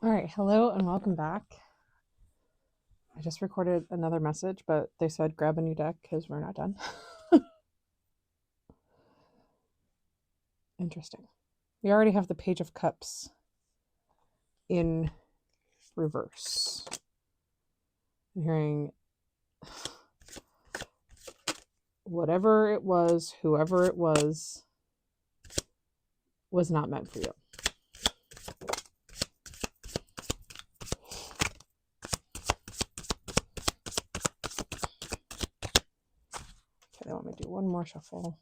All right, hello and welcome back. I just recorded another message, but they said grab a new deck because we're not done. Interesting. We already have the Page of Cups in reverse. I'm hearing whatever it was, whoever it was not meant for you. Okay, they want me to do one more shuffle.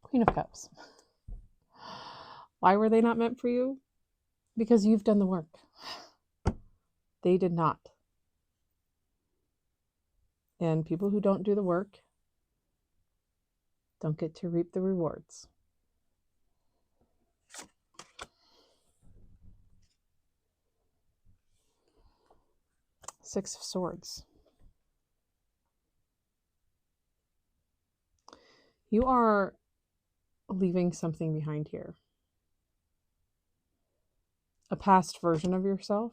Queen of Cups. Why were they not meant for you? Because you've done the work. They did not. And people who don't do the work don't get to reap the rewards. Six of Swords. You are leaving something behind here. A past version of yourself.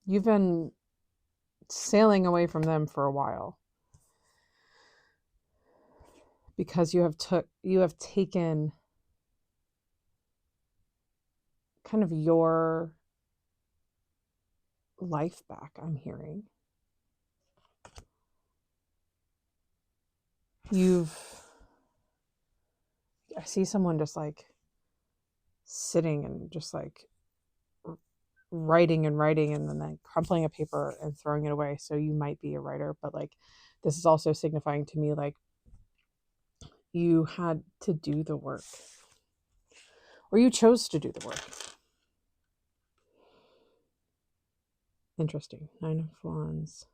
You've been sailing away from them for a while because you have taken kind of your life back, I'm hearing. I see someone just like sitting and just like writing and then like crumpling a paper and throwing it away. So you might be a writer, but like this is also signifying to me like you had to do the work, or you chose to do the work. Interesting. 9 of Wands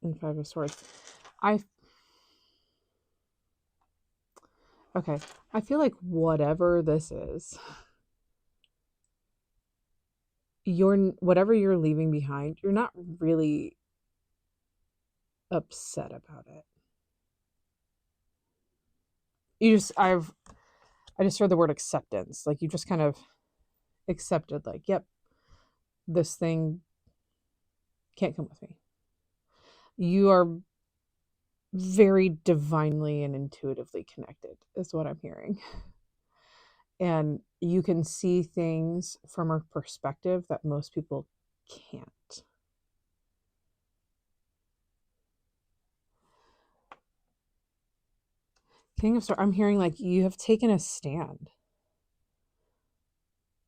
and 5 of Swords. I feel like whatever this is, whatever you're leaving behind, you're not really upset about it. I just heard the word acceptance. Like you just kind of accepted, like, yep, this thing can't come with me. You are very divinely and intuitively connected, is what I'm hearing. And you can see things from a perspective that most people can't. King of Swords, I'm hearing like you have taken a stand.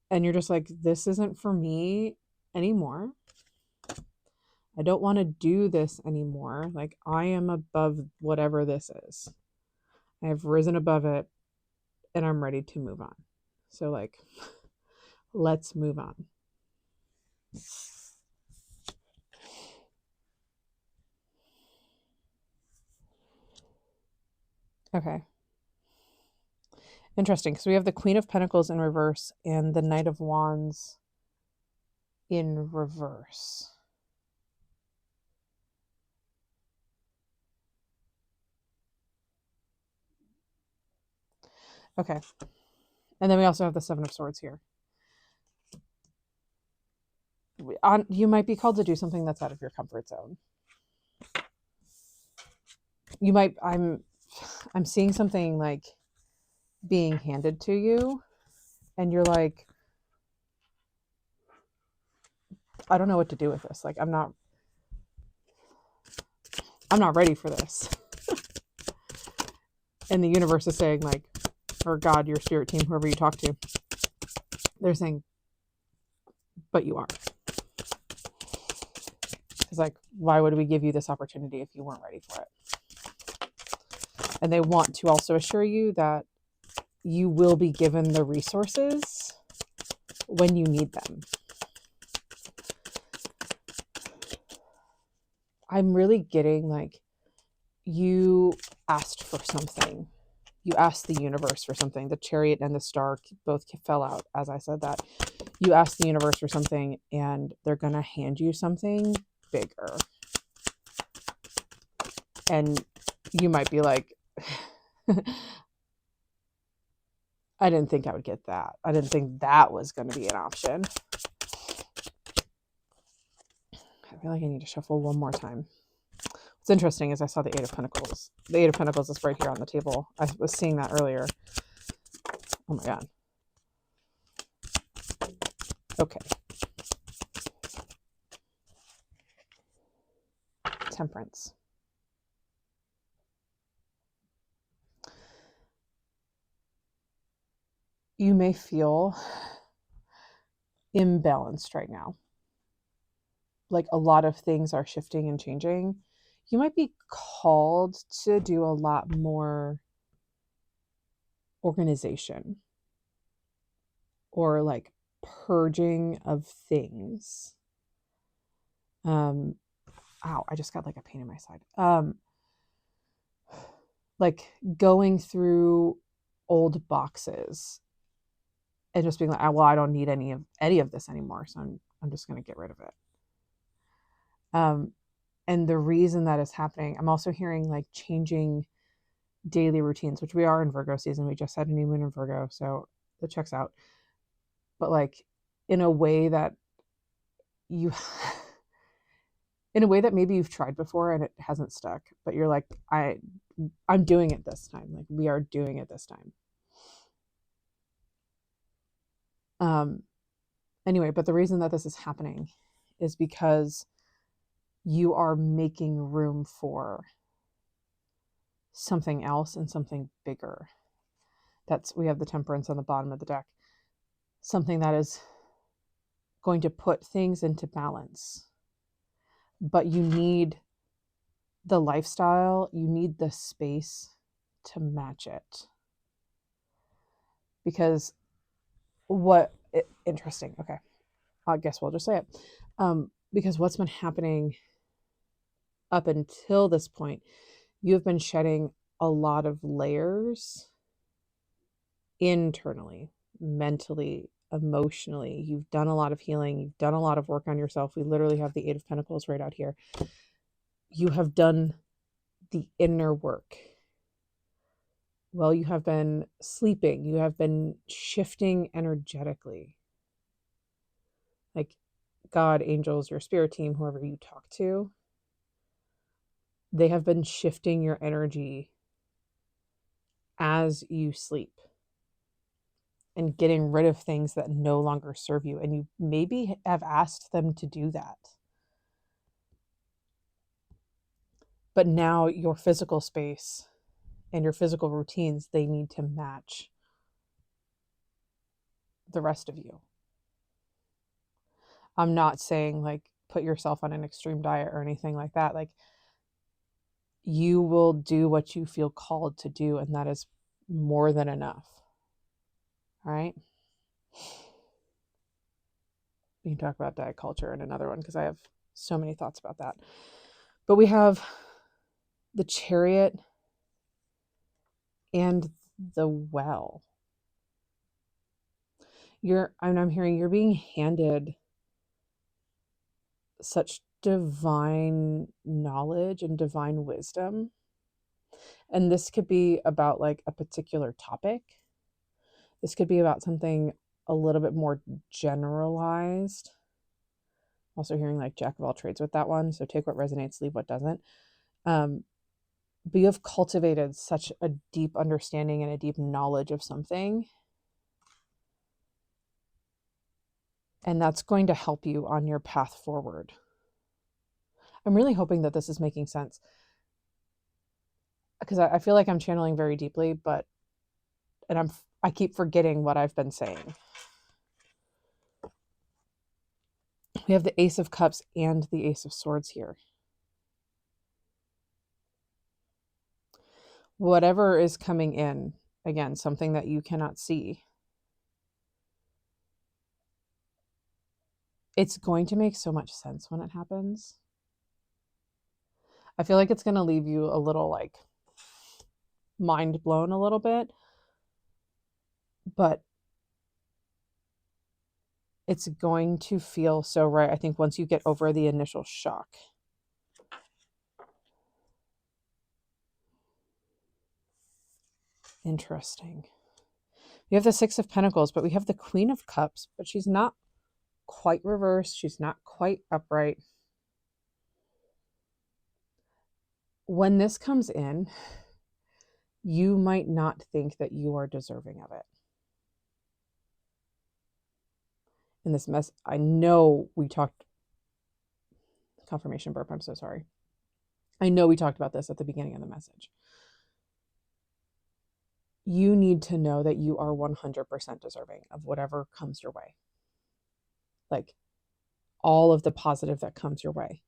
And you're just like, this isn't for me anymore. I don't want to do this anymore. Like, I am above whatever this is. I have risen above it and I'm ready to move on. So, like, let's move on. Okay. Interesting. So we have the Queen of Pentacles in reverse and the Knight of Wands in reverse. Okay. And then we also have the Seven of Swords here. You might be called to do something that's out of your comfort zone. I'm seeing something like being handed to you and you're like, I don't know what to do with this. Like, I'm not ready for this. And the universe is saying, like, or God, your spirit team, whoever you talk to, they're saying, but you are. It's like, why would we give you this opportunity if you weren't ready for it? And they want to also assure you that you will be given the resources when you need them. I'm really getting like you asked for something You ask the universe for something. The Chariot and the Star both fell out as I said that. You ask the universe for something and they're going to hand you something bigger. And you might be like, I didn't think I would get that. I didn't think that was going to be an option. I feel like I need to shuffle one more time. What's interesting is I saw the Eight of Pentacles. The Eight of Pentacles is right here on the table. I was seeing that earlier. Oh my God. Okay. Temperance. You may feel imbalanced right now. Like a lot of things are shifting and changing. You might be called to do a lot more organization or like purging of things. Ow, I just got like a pain in my side. Like going through old boxes and just being like, well, I don't need any of this anymore, so I'm just going to get rid of it. And the reason that is happening, I'm also hearing like changing daily routines, which we are in Virgo season. We just had a new moon in Virgo, so that checks out. But like in a way that you in a way that maybe you've tried before and it hasn't stuck, but you're like, I'm doing it this time. Like we are doing it this time. Anyway, but the reason that this is happening is because you are making room for something else and something bigger. We have the Temperance on the bottom of the deck. Something that is going to put things into balance. But you need the lifestyle, you need the space to match it. Because interesting. Okay. I guess we'll just say it. Because what's been happening up until this point, you've been shedding a lot of layers internally, mentally, emotionally. You've done a lot of healing. You've done a lot of work on yourself. We literally have the Eight of Pentacles right out here. You have done the inner work. Well, you have been sleeping. You have been shifting energetically. Like God, angels, your spirit team, whoever you talk to, they have been shifting your energy as you sleep and getting rid of things that no longer serve you. And you maybe have asked them to do that. But now your physical space and your physical routines, they need to match the rest of you. I'm not saying like put yourself on an extreme diet or anything like that. Like you will do what you feel called to do, and that is more than enough. All right. We can talk about diet culture in another one because I have so many thoughts about that. But we have the Chariot and the Well. I'm hearing you're being handed such divine knowledge and divine wisdom. And this could be about like a particular topic. This could be about something a little bit more generalized. Also hearing like Jack of all trades with that one. So take what resonates, leave what doesn't. But you have cultivated such a deep understanding and a deep knowledge of something. And that's going to help you on your path forward. I'm really hoping that this is making sense. Because I feel like I'm channeling very deeply, and I keep forgetting what I've been saying. We have the Ace of Cups and the Ace of Swords here. Whatever is coming in, again, something that you cannot see, it's going to make so much sense when it happens. I feel like it's going to leave you a little like, mind blown a little bit, but it's going to feel so right. I think once you get over the initial shock. Interesting. We have the Six of Pentacles, but we have the Queen of Cups, but she's not quite reversed. She's not quite upright. When this comes in, you might not think that you are deserving of it. In this mess, I know we talked, confirmation burp, I'm so sorry. I know we talked about this at the beginning of the message. You need to know that you are 100% deserving of whatever comes your way. Like all of the positive that comes your way.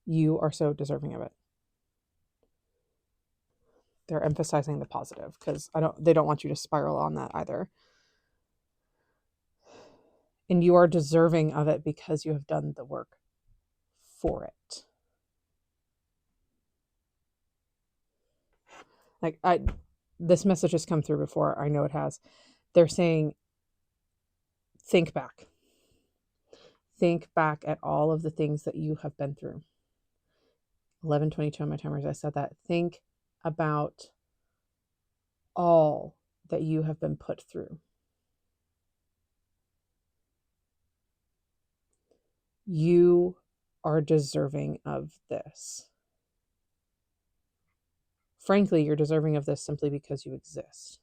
You are so deserving of it. They're emphasizing the positive because they don't want you to spiral on that either. And you are deserving of it because you have done the work for it. Like this message has come through before. I know it has. They're saying, think back. Think back at all of the things that you have been through. 11:22 on my timers, I said that. Think about all that you have been put through. You are deserving of this. Frankly, you're deserving of this simply because you exist.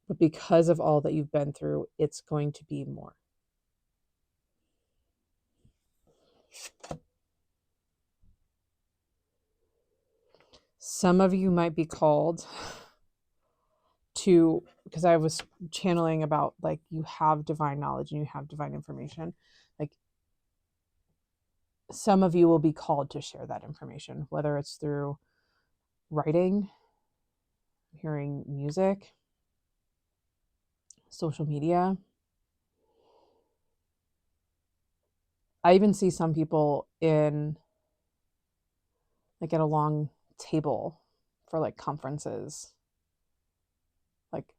But because of all that you've been through, it's going to be more. Some of you might be called to, because I was channeling about like you have divine knowledge and you have divine information. Like some of you will be called to share that information, whether it's through writing, hearing music, social media. I even see some people in like at a long table for like conferences, like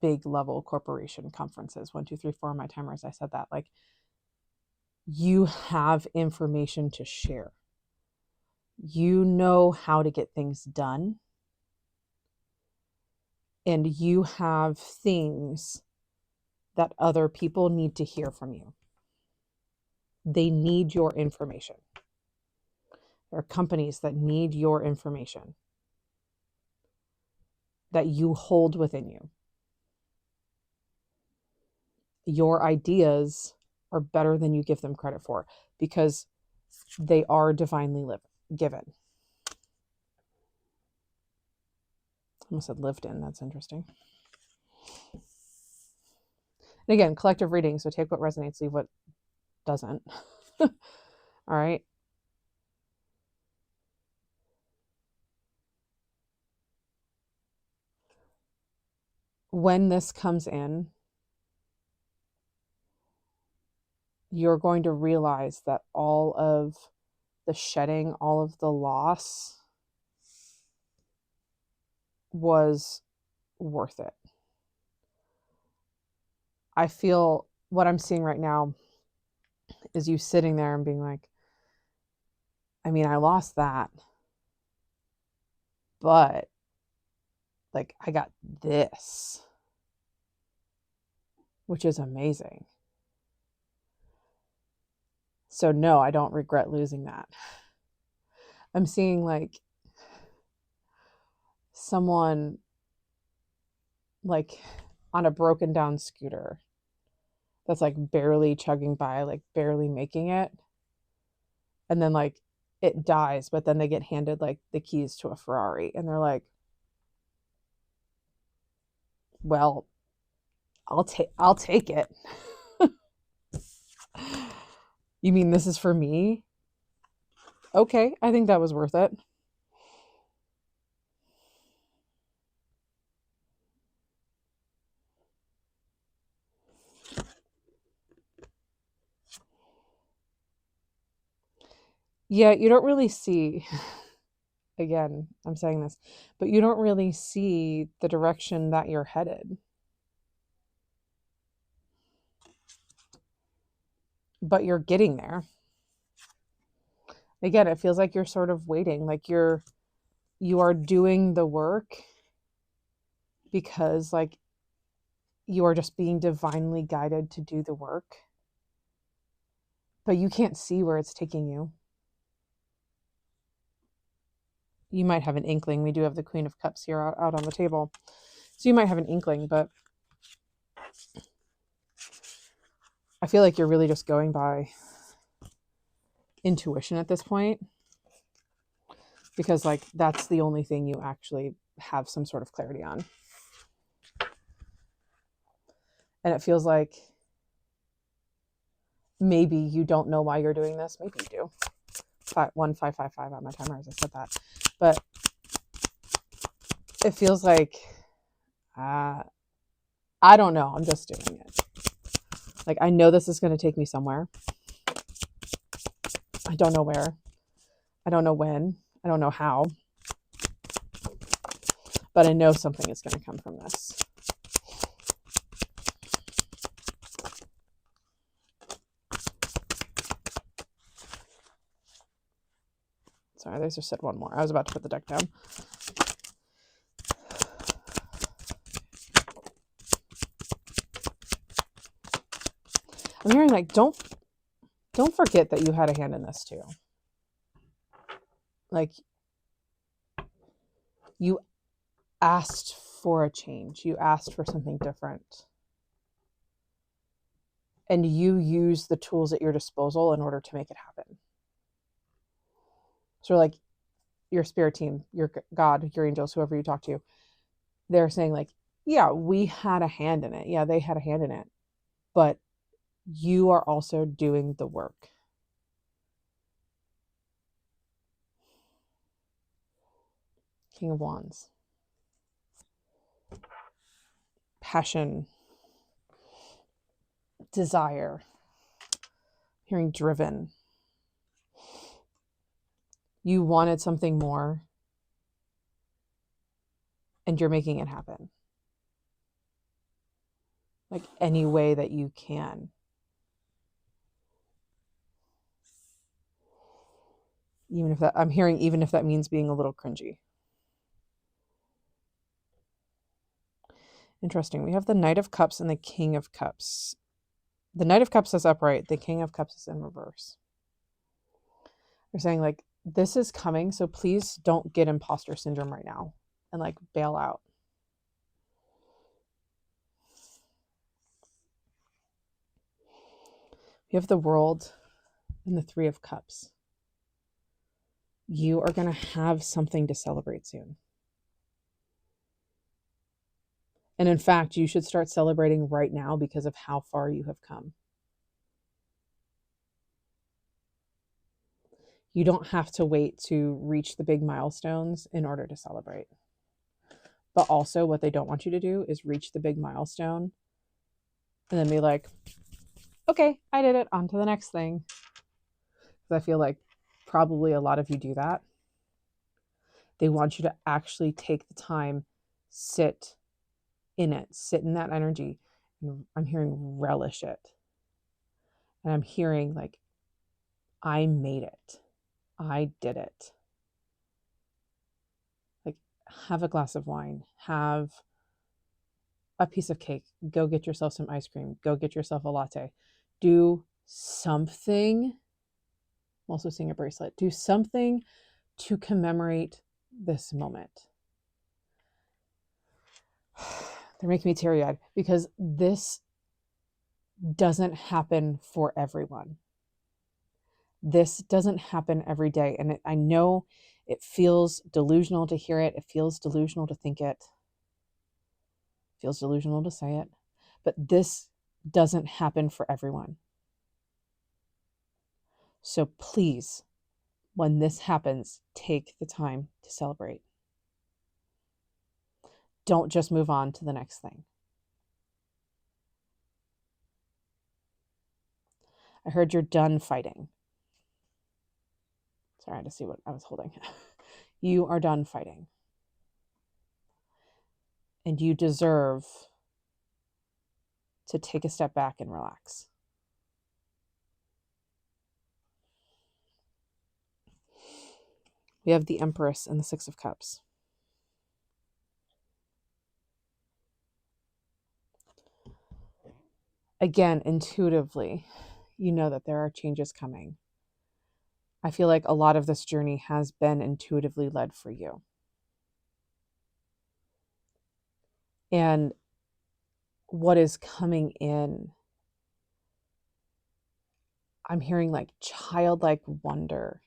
big level corporation conferences. 1, 2, 3, 4 on my timers. I said that like you have information to share. You know how to get things done. And you have things that other people need to hear from you. They need your information. There are companies that need your information that you hold within you. Your ideas are better than you give them credit for because they are divinely given. I almost said lived in. That's interesting. And again, collective reading. So take what resonates, leave what doesn't. All right. When this comes in, you're going to realize that all of the shedding, all of the loss was worth it. I feel what I'm seeing right now is you sitting there and being like, I mean, I lost that, but like I got this, which is amazing. So no, I don't regret losing that. I'm seeing like someone like on a broken down scooter that's like barely chugging by, like barely making it. And then like it dies, but then they get handed like the keys to a Ferrari and they're like, well, I'll take it. You mean this is for me? Okay, I think that was worth it. Yeah, you don't really see, again, I'm saying this, but you don't really see the direction that you're headed. But you're getting there. Again, it feels like you're sort of waiting, like you are doing the work because like you are just being divinely guided to do the work, but you can't see where it's taking you. You might have an inkling. We do have the Queen of Cups here out on the table. So you might have an inkling, but I feel like you're really just going by intuition at this point, because like that's the only thing you actually have some sort of clarity on. And it feels like maybe you don't know why you're doing this. Maybe you do. 1555 on my timer as I said that. But it feels like I don't know. I'm just doing it. Like, I know this is going to take me somewhere. I don't know where. I don't know when. I don't know how. But I know something is going to come from this. Sorry, they just said one more. I was about to put the deck down. I'm hearing like, don't forget that you had a hand in this too. Like, you asked for a change. You asked for something different. And you use the tools at your disposal in order to make it happen. So like your spirit team, your God, your angels, whoever you talk to, they're saying like, yeah, we had a hand in it. Yeah, they had a hand in it. But you are also doing the work. King of Wands. Passion. Desire. Hearing driven. You wanted something more, and you're making it happen. Like any way that you can. Even if that means being a little cringy. Interesting. We have the Knight of Cups and the King of Cups. The Knight of Cups is upright. The King of Cups is in reverse. They're saying like, this is coming, so please don't get imposter syndrome right now and like bail out. You have the World and the Three of Cups. You are going to have something to celebrate soon. And in fact, you should start celebrating right now because of how far you have come. You don't have to wait to reach the big milestones in order to celebrate. But also what they don't want you to do is reach the big milestone and then be like, okay, I did it, on to the next thing. Because I feel like probably a lot of you do that. They want you to actually take the time, sit in it, sit in that energy. And I'm hearing relish it. And I'm hearing like, I made it. I did it. Like, have a glass of wine, have a piece of cake, go get yourself some ice cream, go get yourself a latte, do something. I'm also seeing a bracelet. Do something to commemorate this moment. They're making me teary-eyed because this doesn't happen for everyone. This doesn't happen every day. And I know it feels delusional to hear it. It feels delusional to think it. It feels delusional to say it. But this doesn't happen for everyone. So please, when this happens, take the time to celebrate. Don't just move on to the next thing. I heard you're done fighting. Sorry, I had to see what I was holding. You are done fighting. And you deserve to take a step back and relax. We have the Empress and the Six of Cups. Again, intuitively, you know that there are changes coming. I feel like a lot of this journey has been intuitively led for you. And what is coming in, I'm hearing like childlike wonder.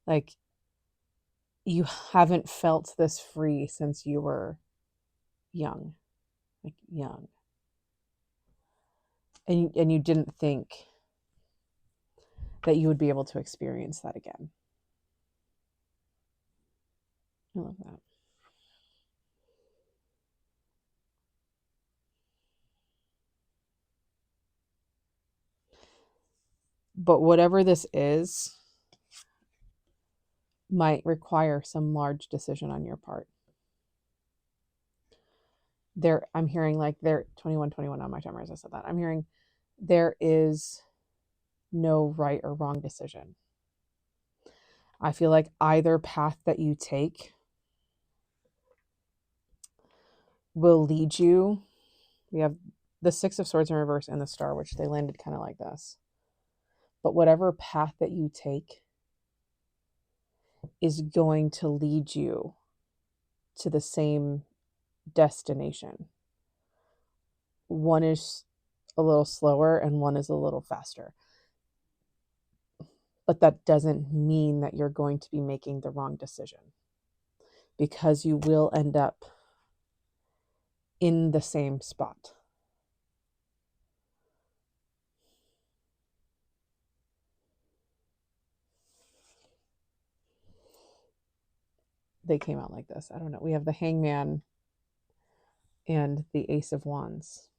Like you haven't felt this free since you were young. Like young. And you didn't think that you would be able to experience that again. I love that. But whatever this is might require some large decision on your part. I'm hearing like 21 on my timer as I said that. I'm hearing there is no right or wrong decision. I feel like either path that you take will lead you. We have the Six of Swords in reverse and the Star, which they landed kind of like this. But whatever path that you take is going to lead you to the same destination. One is a little slower and one is a little faster. But that doesn't mean that you're going to be making the wrong decision, because you will end up in the same spot. They came out like this. I don't know. We have the Hangman and the Ace of Wands.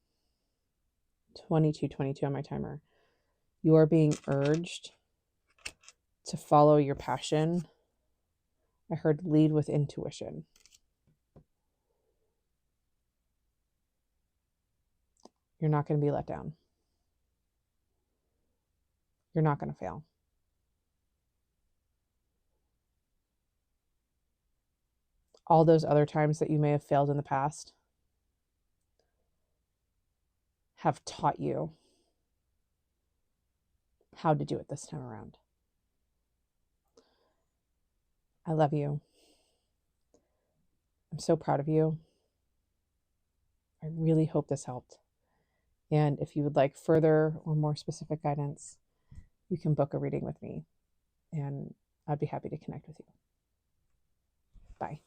22 on my timer. You are being urged to follow your passion. I heard lead with intuition. You're not going to be let down. You're not going to fail. All those other times that you may have failed in the past have taught you how to do it this time around. I love you. I'm so proud of you. I really hope this helped. And if you would like further or more specific guidance, you can book a reading with me, and I'd be happy to connect with you. Bye.